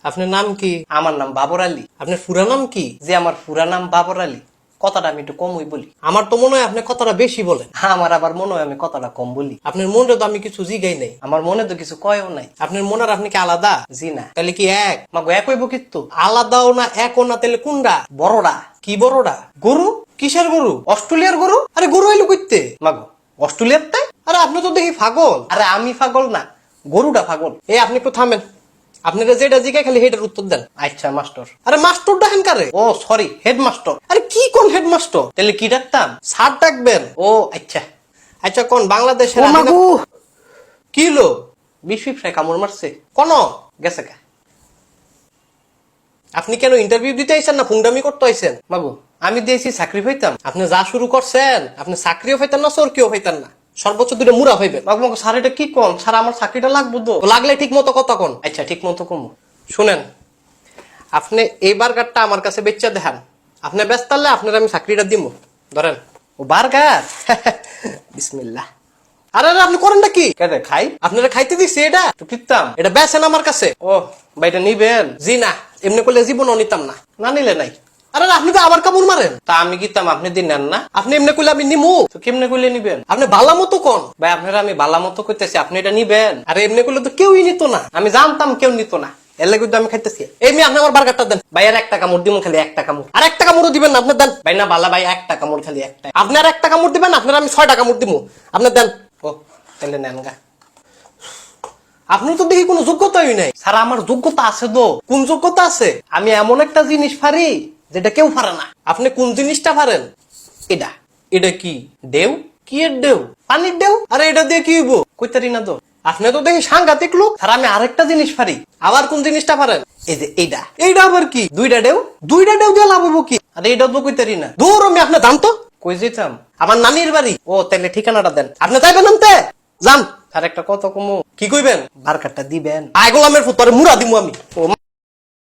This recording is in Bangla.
আপনার নাম কি? আমার নাম বাবর আলী। আপনার পুরা নাম কি? যে আমার পুরা নাম বাবর আলী। কথাটা আমি একটু কমই বলি। আমার তো মনে হয় আপনি কথাটা বেশি বলেন। আমার আবার মনে হয় আমি কথাটা কম বলি। আপনার মনে তো আমি কিছু জিগাই নাই। আমার মনে তো কিছু কয়ও নাই। আপনার মনের আপনি কি আলাদা? জি না। তাহলে কি এক? মাগো এক হইব কিন্তু। আলাদাও না একও না, তাহলে কোনটা? বড়রা। কি বড়টা? গরু। কিসের গরু? অস্ট্রেলিয়ার গরু। আরে গরু এলো কইতে? মাগো অস্ট্রেলিয়ার তাই? আরে আপনি তো দেখি পাগল। আরে আমি পাগল না, গরুটা পাগল। এই আপনি একটু থামেন, আপনারা যেটা জিগাই খালি হেটার উত্তর দেন। আচ্ছা মাস্টার। আরে মাস্টার ডাকেন কারে? ও সরি, হেডমাস্টার। আরে কি কোন হেডমাস্টার? তাহলে কি ডাকতাম? স্যার ডাকবেন। ও আচ্ছা। আচ্ছা কোন বাংলাদেশের ও মাগো, কি লো? বিশ কামড় মারছে। কোন? গেছে কা। আপনি কেন ইন্টারভিউ দিতে আইছেন না ফুংডামি করতে আইছেন? মাগো আমি দিয়েছি চাকরি পাইতাম। আপনি যা শুরু করছেন, আপনি চাকরিও পাইতেন না চরকিও পাইতেন না, সর্বোচ্চ দুটো মুড়া হইবেন। মাগো মাগো স্যার এটা কি কম? স্যার আমার চাকরিটা লাগবো তো। তো লাগলে ঠিক মতো কথা কোন। আচ্ছা ঠিক মতো কমো। শুনেন, আপনি এই বার্গারটা আমার কাছে বেচা দেখান, আপনি ব্যস্ত হলে আপনার আমি চাকরিটা দিব। ধরেন। ও বার্গার। বিসমিল্লাহ। আরে আরে আপনি করেনটা কি? কেটে খাই? আপনারা খাইতে দিচ্ছি এটা, তো কিতাম। এটা বেচেন আমার কাছে। ও বাইটা নিবেন? জি না, এমনি করলে জীবনও নিতাম না। না নিলে নাই। আরে আপনি তো আবার কামড় মারেন। তা আমি কিতাম, আপনি দিন নেন না। আপনি এমনি করলে আমি নিমু। তো কেমনে করলে নিবেন? আপনি ভালা মতো কোন। ভাই আপনারা আমি বালা মতো করতেছি, আপনি এটা নিবেন? আরে এমনি করলে তো কেউই নিত না। আমি জানতাম কেউ নিত না, এর লাগে কিন্তু আমি খাইতেছি। এই মেয়ে আপনি আমার বার্গারটা দেন। ভাই আর একটা কামড় দিব, খালি একটা কামড়। আর 1 টাকা মুড়ো দিবেন না, আপনি দেন। ভাই না বালা ভাই, একটা কামড়, খালি একটা। আপনি আর 1 টাকা মুড় দিবেন, আপনার আমি 6 টাকা মুড় দিব। আপনি দেন। ও তাহলে নেন গা। আপনার তো দেখি কোনো যোগ্যতাই নাই। স্যার আমার যোগ্যতা আছে তো। কোন যোগ্যতা আছে? আমি এমন একটা জিনিস পারি যেটা কেউ পারে না। আপনি কোন জিনিসটা পারেন? এটা এটা কি? দেও। কি এর দেও? পানির দেও। আরে এটা দিয়ে কি হইব? কইতারি না তো। আপনি তো দেখি সাংঘাতিক লোক। স্যার আমি আরেকটা জিনিস পারি। আবার কোন জিনিসটা পারেন? এই যে এইটা। এইটা আবার কি? দুইটা দেও। দুইটা দেও দিয়ে লাভ হবো কি? আর এইটা তো কইতারি না। দূর আমি আপনার দাম তো। কই যেতাম? আমার নানির বাড়ি। ও তাহলে ঠিকানাটা দেন। আপনি চাইবেন আনতে? যান। স্যার একটা কত কমু? কি কইবেন? বার্গারটা দিবেন? আয় গোলামের ফুতরে মুড়া দিমু আমি। ও